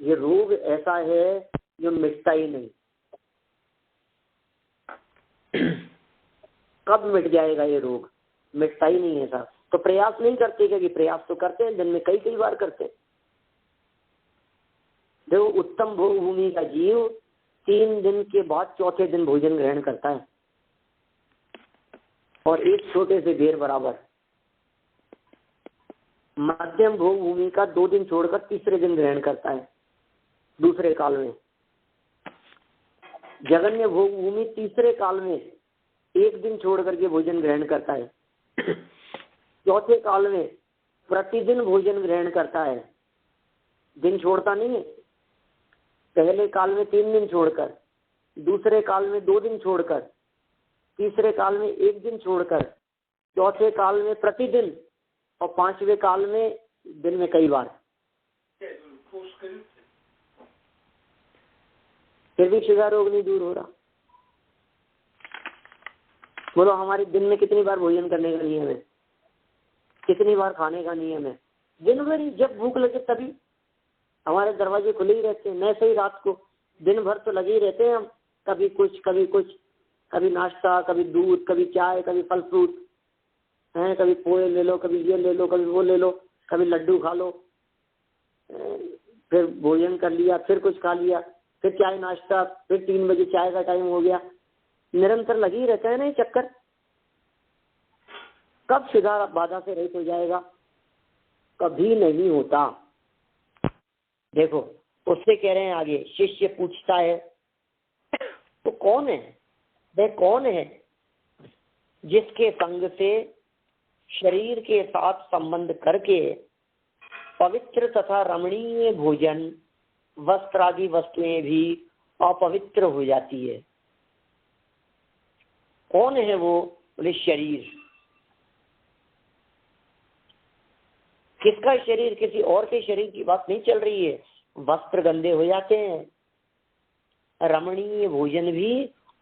ये रोग ऐसा है जो मिटता ही नहीं। कब मिट जाएगा ये रोग? मिटता ही नहीं है साहब। तो प्रयास नहीं करते क्या? कि प्रयास तो करते हैं, दिन में कई बार करते हैं। देखो, उत्तम भोग भूमि का जीव 3 दिन के बाद चौथे दिन भोजन ग्रहण करता है, और एक छोटे से बेर बराबर। मध्यम भोग भूमि का 2 दिन छोड़कर तीसरे दिन ग्रहण करता है दूसरे काल में। जगन्य भोग भूमि तीसरे काल में 1 दिन छोड़ करके भोजन ग्रहण करता है। चौथे काल में प्रतिदिन भोजन ग्रहण करता है, दिन छोड़ता नहीं है। पहले काल में 3 दिन छोड़कर, दूसरे काल में 2 दिन छोड़कर, तीसरे काल में 1 दिन छोड़कर, चौथे काल में प्रतिदिन, और 5वें काल में दिन में कई बार। फिर भी शुगर रोग नहीं दूर हो रहा। बोलो, हमारे दिन में कितनी बार भोजन करने का नियम है? कितनी बार खाने का नियम है? दिन भर ही, जब भूख लगे तभी। हमारे दरवाजे खुले ही रहते हैं। ऐसे ही रात को दिन भर तो लगे ही रहते हैं हम, कभी कुछ कभी कुछ, कभी नाश्ता, कभी दूध, कभी चाय, कभी फल फ्रूट है, कभी पोहे ले लो, कभी ये ले लो, कभी वो ले लो, कभी लड्डू खा लो, फिर भोजन कर लिया, फिर कुछ खा लिया, फिर चाय नाश्ता, फिर 3 बजे चाय का टाइम हो गया। निरंतर लगी ही रहता है ना ये चक्कर। कब शुदा बाधा से रहित हो जाएगा? कभी नहीं होता। देखो, उससे कह रहे हैं आगे, शिष्य पूछता है तो कौन है? वह कौन है जिसके संग से शरीर के साथ संबंध करके पवित्र तथा रमणीय भोजन, वस्त्र आदि वस्तुएं भी अपवित्र हो जाती है? कौन है वो? बोले शरीर। किसका शरीर? किसी और के शरीर की बात नहीं चल रही है। वस्त्र गंदे हो जाते हैं, रमणीय भोजन भी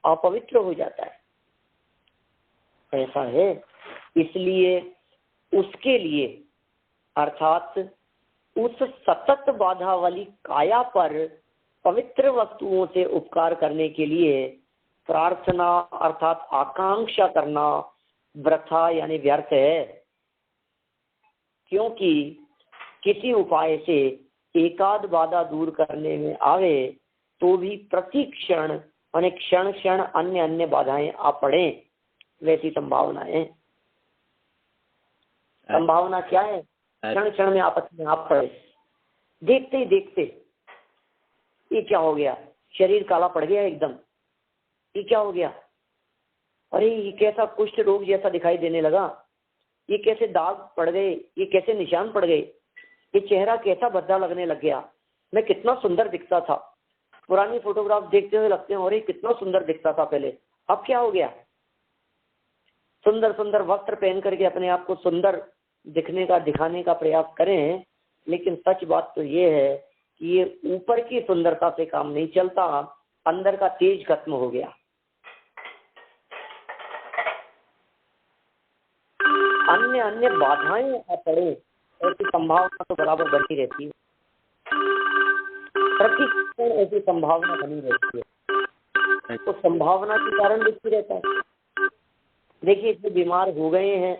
अपवित्र हो जाता है, ऐसा है। इसलिए उसके लिए, अर्थात उस सतत बाधा वाली काया पर पवित्र वस्तुओं से उपकार करने के लिए प्रार्थना अर्थात आकांक्षा करना वृथा यानी व्यर्थ है। क्योंकि किसी उपाय से एकाध बाधा दूर करने में आवे तो भी प्रतिक्षण और एक क्षण क्षण अन्य अन्य बाधाएं आ पड़े, वैसी संभावनाएं। संभावना क्या है? क्षण क्षण में आपस में आप पड़े, देखते ही देखते ये क्या हो गया, शरीर काला पड़ गया एकदम, ये क्या हो गया, अरे ये कैसा कुष्ठ रोग जैसा दिखाई देने लगा, ये कैसे दाग पड़ गए, ये कैसे निशान पड़ गए, ये चेहरा कैसा भद्दा लगने लग गया, मैं कितना सुंदर दिखता था, पुरानी फोटोग्राफ देखते हुए लगते हैं अरे कितना सुंदर दिखता था पहले, अब क्या हो गया। सुंदर सुंदर वस्त्र पहन करके अपने आप को सुंदर दिखने का, दिखाने का प्रयास करें, लेकिन सच बात तो ये है कि ये ऊपर की सुंदरता से काम नहीं चलता, अंदर का तेज खत्म हो गया। अन्य अन्य बाधाएं आ पड़े, ऐसी संभावना तो बराबर बढ़ती रहती है, प्रतिक्षण ऐसी संभावना बनी रहती है, तो संभावना के कारण दिखती रहता है। देखिए जो बीमार हो गए हैं,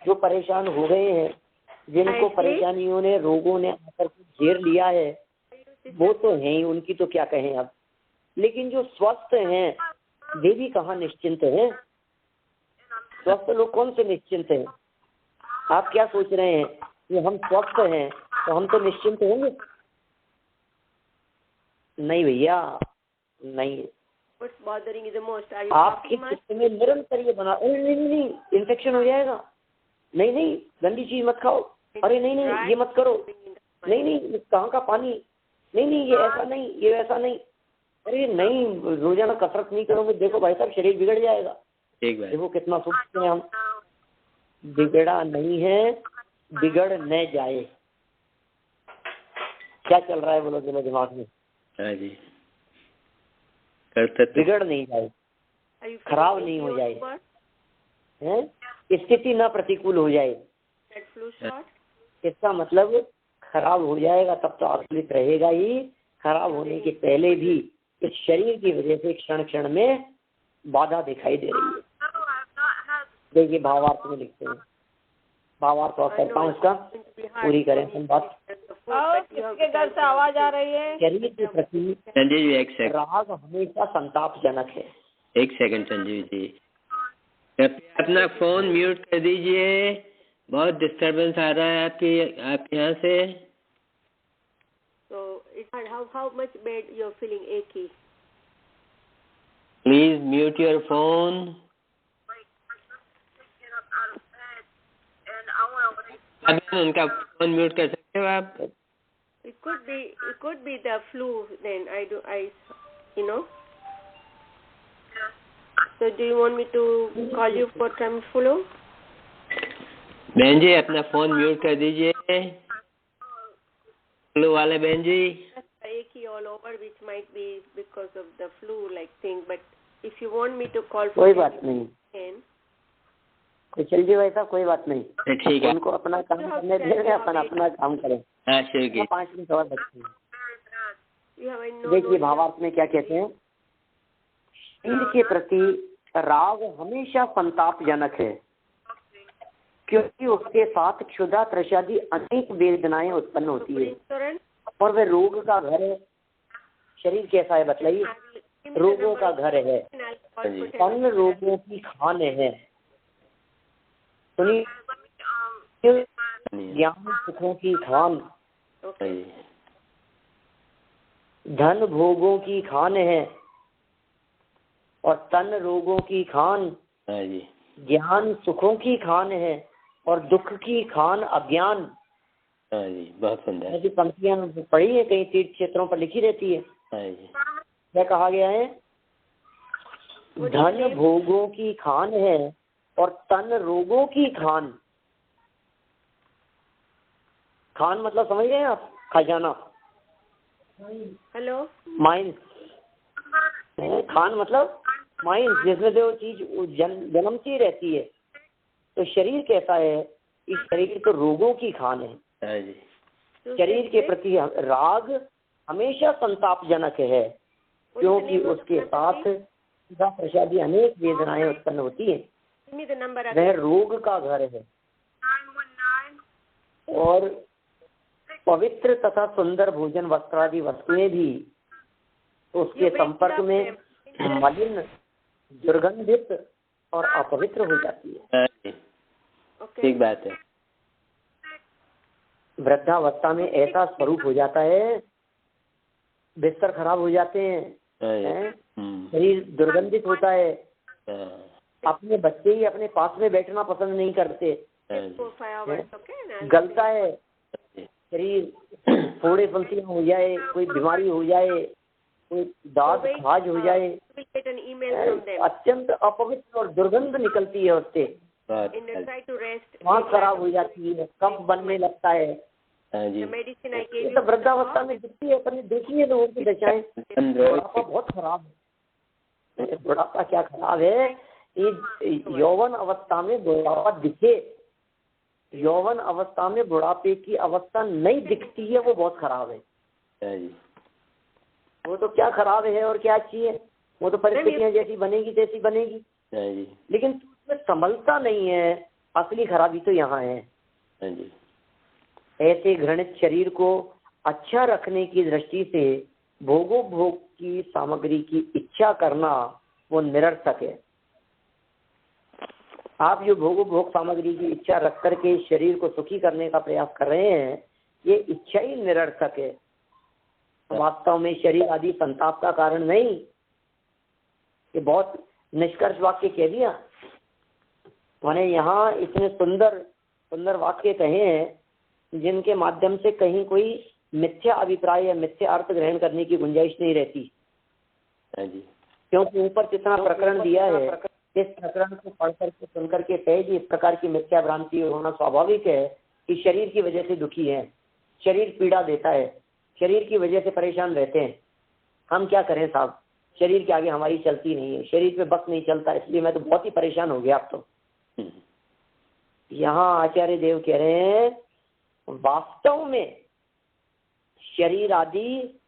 जो परेशान हो गए हैं, जिनको परेशानियों ने, रोगों ने आकर घेर लिया है, वो तो हैं ही, उनकी तो क्या कहें अब। लेकिन जो स्वस्थ हैं वे भी कहाँ निश्चिंत हैं। स्वस्थ लोग कौन से निश्चिंत हैं? आप क्या सोच रहे हैं कि हम स्वस्थ हैं तो हम तो निश्चिंत होंगे? नहीं भैया, नहीं। आपके चित्त में निरंतर ये बना, नहीं नहीं इन्फेक्शन हो जाएगा, नहीं नहीं गंदी चीज मत खाओ, अरे नहीं नहीं ये मत करो, नहीं नहीं कहाँ का पानी, नहीं नहीं ये ऐसा नहीं, ये वैसा नहीं, अरे नहीं रोजाना कसरत नहीं करोगे, देखो भाई साहब शरीर बिगड़ जाएगा। देखो कितना सोचते हैं हम, बिगड़ा नहीं है, बिगड़ न जाए। क्या चल रहा है बोलो दिलो दिमाग में? जी बिगड़ नहीं जाए, खराब नहीं हो जाए, हैं? स्थिति ना प्रतिकूल हो जाए, इसका मतलब खराब हो जाएगा तब तो आकलित रहेगा ही, खराब होने के पहले भी इस शरीर की वजह से क्षण क्षण में बाधा दिखाई दे रही है। देखिए भावार्थ में लिखते हैं, भावार्थ और करता हूँ इसका, पूरी करें हम बात। किसके घर से आवाज आ रही है? शरीर के प्रति संजीव जी एक सेकंड, राग हमेशा संतापजनक है। एक सेकंड संजीव जी, कृपया अपना फोन म्यूट कर दीजिए, बहुत डिस्टरबेंस आ रहा है आपके यहाँ से। So how much bad you're feeling achy? Please mute your phone. अभी उनका फोन म्यूट कर सकते हो आप? It could be the flu then. You know. So do you want me to call you for Tamiflu? बहन जी अपना phone mute कर दीजिए, फ्लू वाले बहन जी। Achy all over, which might be because of the flu-like thing. But if you want me to call for कोई बात नहीं, चल जी भाई साहब कोई बात नहीं, ठीक है, उनको अपना काम करने देंगे, अपन अपना काम करें। हाँ शुरू की 5 मिनट और बचते हैं। देखिए भावार्थ में क्या कहते हैं, शरीर के प्रति राग हमेशा संतापजनक है, क्योंकि उसके साथ क्षुधा त्रषादि अनेक वेदनाएं उत्पन्न होती है, और वह रोग का घर है। शरीर कैसा है बताइए? रोगों का घर है, अन्य रोगों की खान है। सुनिए, ज्ञान सुखों की खान, धन भोगों की खान है, और तन रोगों की खान, ज्ञान सुखों की खान है, और दुख की खान अज्ञान। जी बहुत सुंदर। ऐसी पंक्तियां पढ़ी है, कई तीर्थ क्षेत्रों पर लिखी रहती है। क्या कहा गया है? धन भोगों की खान है और तन रोगों की खान। खान मतलब समझ गए आप? खजाना, हेलो, माइंस। खान मतलब माइंस, जिसमें जो चीज जन्मती रहती है। तो शरीर कैसा है? इस शरीर तो रोगों की खान है। शरीर के प्रति राग हमेशा संतापजनक है, क्योंकि उसके साथ प्रसादी अनेक वेदनाएं उत्पन्न होती है। वह रोग का घर है, और पवित्र तथा सुंदर भोजन वस्त्रादि वस्तुएं भी उसके संपर्क में मलिन, दुर्गंधित और अपवित्र हो जाती है। ठीक बात है। वृद्धावस्था में ऐसा स्वरूप हो जाता है, बिस्तर खराब हो जाते हैं, शरीर दुर्गंधित होता है, अपने बच्चे ही अपने पास में बैठना पसंद नहीं करते, गलता है शरीर, फोड़े फंसियां हो जाए, कोई बीमारी हो जाए, कोई दाद खाज हो जाए, अत्यंत अपवित्र और दुर्गंध निकलती है उससे, आँख खराब हो जाती है, कफ बनने लगता है। ये तो वृद्धावस्था में दिखती है, अपने देखिए लोगों की दशाएं। बुढ़ापा बहुत खराब है। बुढ़ापा क्या खराब है, यौवन अवस्था में बुढ़ापा दिखे, यौवन अवस्था में बुढ़ापे की अवस्था नहीं दिखती है, वो बहुत खराब है। वो तो क्या खराब है और क्या अच्छी है, वो तो परिस्थितियां जैसी बनेगी तैसी बनेगी, लेकिन उसमें संभलता नहीं है। असली खराबी तो यहाँ है। ऐसे घृणित शरीर को अच्छा रखने की दृष्टि से भोगोपभोग की सामग्री की इच्छा करना वो निरर्थक है। आप जो भोगोपभोग सामग्री की इच्छा रख करके शरीर को सुखी करने का प्रयास कर रहे हैं, ये इच्छा ही निरर्थक है। वास्तव में शरीर आदि संताप का कारण नहीं। ये बहुत निष्कर्ष वाक्य कह दिया मैंने। यहाँ इतने सुंदर सुंदर वाक्य कहे हैं जिनके माध्यम से कहीं कोई मिथ्या अभिप्राय या मिथ्या अर्थ ग्रहण करने की गुंजाइश नहीं रहती। क्योंकि ऊपर जितना प्रकरण दिया है, इस प्रकरण को पढ़ करके सुन करके सहज इस प्रकार की मिथ्या भ्रांति होना स्वाभाविक है कि शरीर की वजह से दुखी है, शरीर पीड़ा देता है, शरीर की वजह से परेशान रहते हैं। हम क्या करें साहब, शरीर के आगे हमारी चलती नहीं है, शरीर पे बस नहीं चलता, इसलिए मैं तो बहुत ही परेशान हो गया अब तो। यहाँ आचार्य देव कह रहे हैं वास्तव में शरीर आदि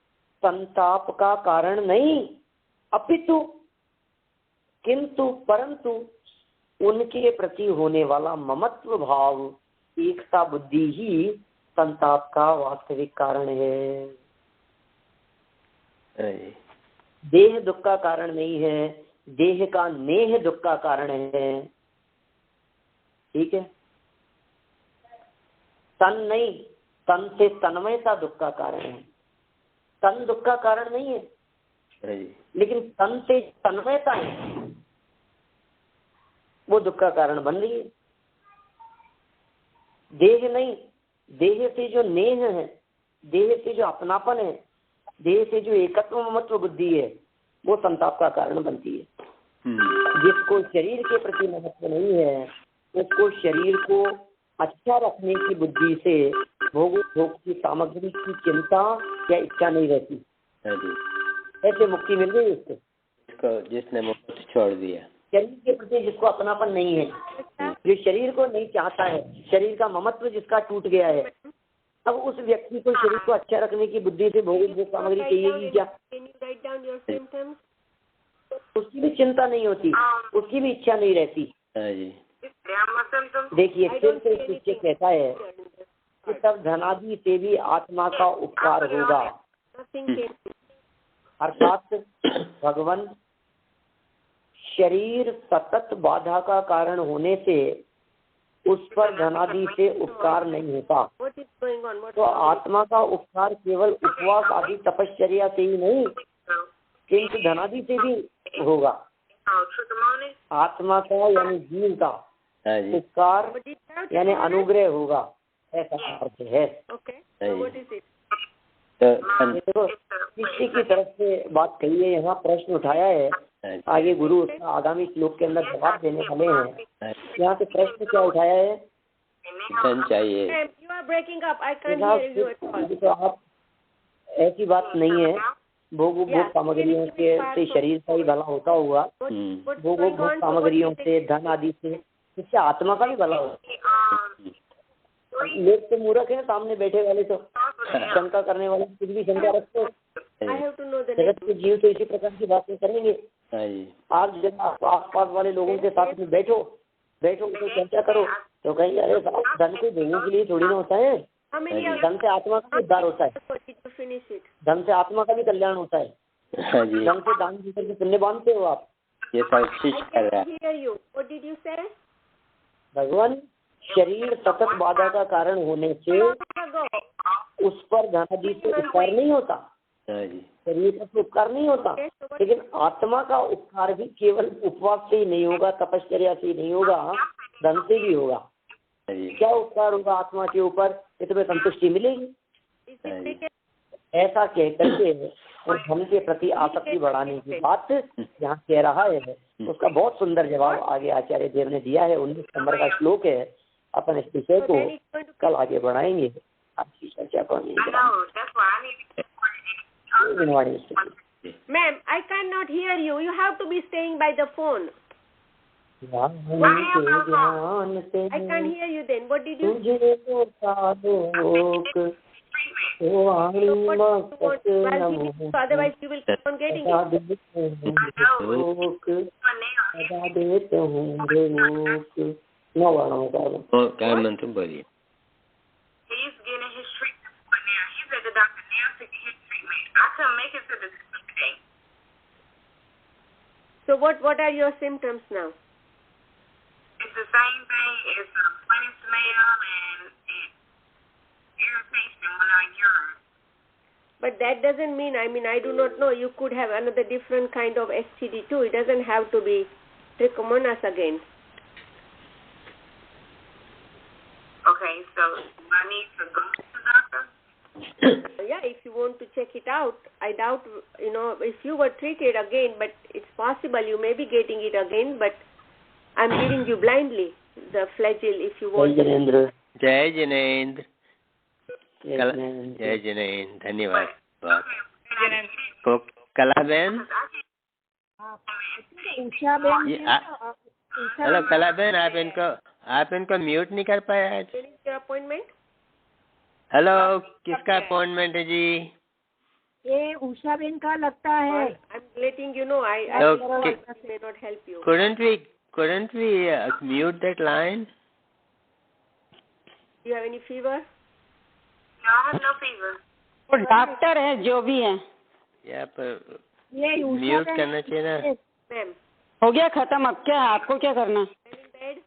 संताप का कारण नहीं, अपितु किंतु परंतु उनके प्रति होने वाला ममत्व भाव, एकता बुद्धि ही संताप का वास्तविक कारण है। देह दुख का कारण नहीं है, देह का नेह दुख का कारण है। ठीक है, तन नहीं, तन से तन्मयता दुख का कारण है। तन दुख का कारण नहीं है, लेकिन तन से तन्मयता है, वो दुख का कारण बन रही है। देह नहीं, देह से जो नेह है, देह से जो अपनापन है, देह से जो एकत्व ममत्व बुद्धि है, वो संताप का कारण बनती है। जिसको शरीर के प्रति महत्व नहीं है, उसको शरीर को अच्छा रखने की बुद्धि से भोग की सामग्री की चिंता या इच्छा नहीं रहती। ऐसे मुक्ति मिल गई उसको, जिसने मुक्त छोड़ दिया। शरीर के प्रति जिसको अपनापन नहीं है, जो शरीर को नहीं चाहता है, शरीर का ममत्व जिसका टूट गया है, अब उस व्यक्ति को शरीर को अच्छा रखने की बुद्धि से भोग सामग्री चाहिएगी क्या? उसकी भी चिंता नहीं होती, उसकी भी इच्छा नहीं रहती। देखिए फिर से शिष्य कहता है कि तब धनादि से भी आत्मा का उपकार होगा। अर्थात भगवान शरीर सतत बाधा का कारण होने से उस पर धनादि से उपकार नहीं होता। तो आत्मा का उपकार केवल उपवास आदि तपश्चर्या से ही नहीं, किंतु धनादि से भी होगा। आत्मा का यानी जीव का उपकार यानी अनुग्रह होगा, ऐसा अर्थ है। तो शिष्य की तरफ से बात कही है, यहाँ प्रश्न उठाया है, आगे गुरु उसका आगामी श्लोक के अंदर जवाब देने वाले हैं। यहाँ पे प्रश्न क्या उठाया है? चाहिए तो आप ऐसी बात नहीं है, भोग सामग्रियों से शरीर का ही भला होता हुआ, भोग सामग्रियों से धन आदि से इससे आत्मा का भी भला होगा। लोग तो मूर्ख है, सामने बैठे वाले तो शंका करने वाले कुछ भी शंका रखते हो। जगत के जीव तो इसी प्रकार की बातें करेंगे। आप जब आस पास वाले लोगों के साथ में बैठो तो चर्चा करो तो कहेंगे अरे धन को देने के लिए थोड़ी ना होता है, धन से आत्मा का उद्धार होता है, धन से आत्मा का भी कल्याण होता है। हाँ जी, ढंग से दान दे करके पुण्य बांधते हो आप? ये कोशिश I कर रहा can't है। hear you. What did you say? भगवान, शरीर सतत बाधा का कारण होने से Ago. उस पर धनादि से उपकार नहीं होता, हाँ जी, शरीर का तो उपकार नहीं होता, Okay, so what? लेकिन आत्मा का उपकार भी केवल उपवास से ही नहीं होगा, तपश्चर्या से ही नहीं होगा, धन से भी होगा। हाँ जी, क्या उपकार होगा आत्मा के ऊपर? ये तुम्हें संतुष्टि मिलेगी। Is it taken? ऐसा कह करके और धन के प्रति आसक्ति बढ़ाने की बात यहाँ कह रहा है, उसका बहुत सुंदर जवाब आगे आचार्य देव ने दिया है। 19 नंबर का श्लोक है। अपन इस विषय So को then it's going to कल आगे बढ़ाएंगे। आपकी चर्चा को Ma'am, I cannot hear you. You have to be staying by the phone. ध्यान से I can't hear you then. What did you तुझे लोक So what do you want? So otherwise you will keep on getting it. नौ वर्णों का क्या मंत्र बोलिए। He's getting his treatment for now. He's at the doctor now to get his treatment. I couldn't make it to the today. So what are your symptoms now? It's the same thing. It's a funny smell and irritation when I urine. But that doesn't mean, I do not know. You could have another different kind of STD too. It doesn't have to be trichomonas again. Okay, so I need to go to the doctor? Yeah, if you want to check it out, I doubt, if you were treated again, but it's possible you may be getting it again, but I'm giving you blindly the flagell if you want. Jinendra, जय जिनेन्द्र, जय जिनेन्द्र, धन्यवाद बहुत। को कला बहन, उषा बहन hello कला बहन, आप इनको म्यूट नहीं कर पाए आज? When is your appointment? Hello, किसका अपॉइंटमेंट है जी? ये उषा बहन का लगता है। I'm letting you know. I Okay. may not help you. Couldn't we mute that line? Do you have any fever? No, I have no fever. वो doctor है जो भी है। यहाँ पर ये उषा म्यूट बहन करना चाहिए ना। Ma'am, हो गया खत्म। अब क्या है, आपको क्या करना? I'm in bed.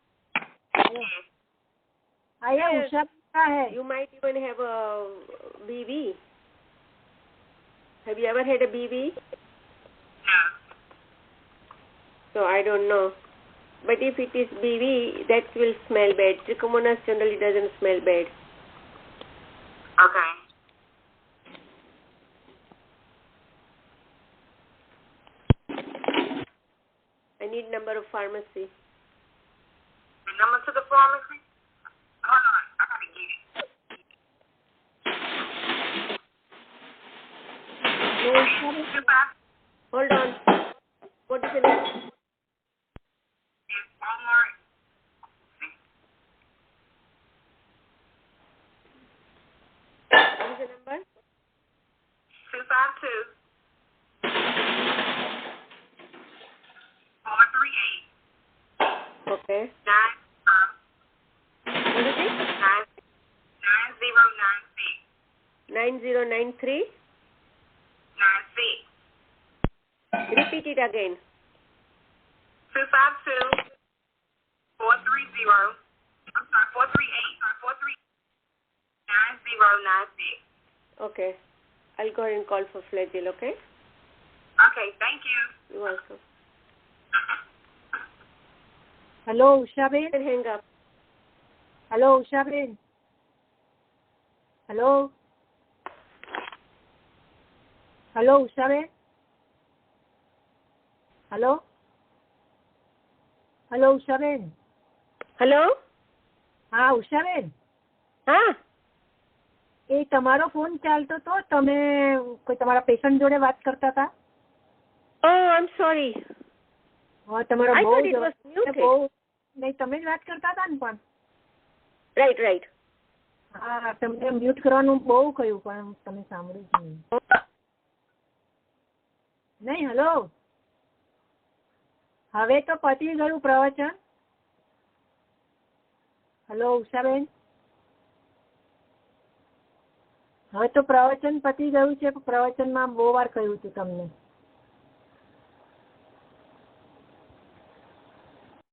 आया उषा बहन का है। You might even have a BV. Have you ever had a BV? No. So I don't know. But if it is BV, that will smell bad. Trichomonas generally doesn't smell bad. Okay. I need number of pharmacy. The number to the pharmacy? Hold on, I gotta get it. ये उषा बहन 25 Hold on. What is the name? is Walmart. What is the number? 252 438 Okay. 9 What is it? 9096 9093. 96. Repeat it again. 252 430. I'm sorry, 438 9096. Okay. I'll go ahead and call for flagell, okay? Okay, thank you. You're welcome. Hello Usha बहन। Then hang up. Hello Usha बहन। Hello hello Usha बहन। Hello hello Usha बहन। Hello? હા ઉષા બેન, હા? એ તમારો phone ચાલતો તો તમે કોઈ તમારા પેશન્ટ જોડે વાત કરતા હતા? Oh, I'm sorry. હા તમારો I બહુ thought it was muted. બહુ નહીં, તમે જ વાત કરતા હતા ને પણ Right. હા તમને મ્યુટ કરવાનું બહુ કહ્યું પણ તમે સાંભળ્યું જ નહીં. નહીં હલો, હવે તો પતી ગયું પ્રવચન. હલો ઉષાબેન, હવે તો પ્રવચન પતી ગયું છે. પ્રવચનમાં બહુ વાર કહ્યું હતું તમને.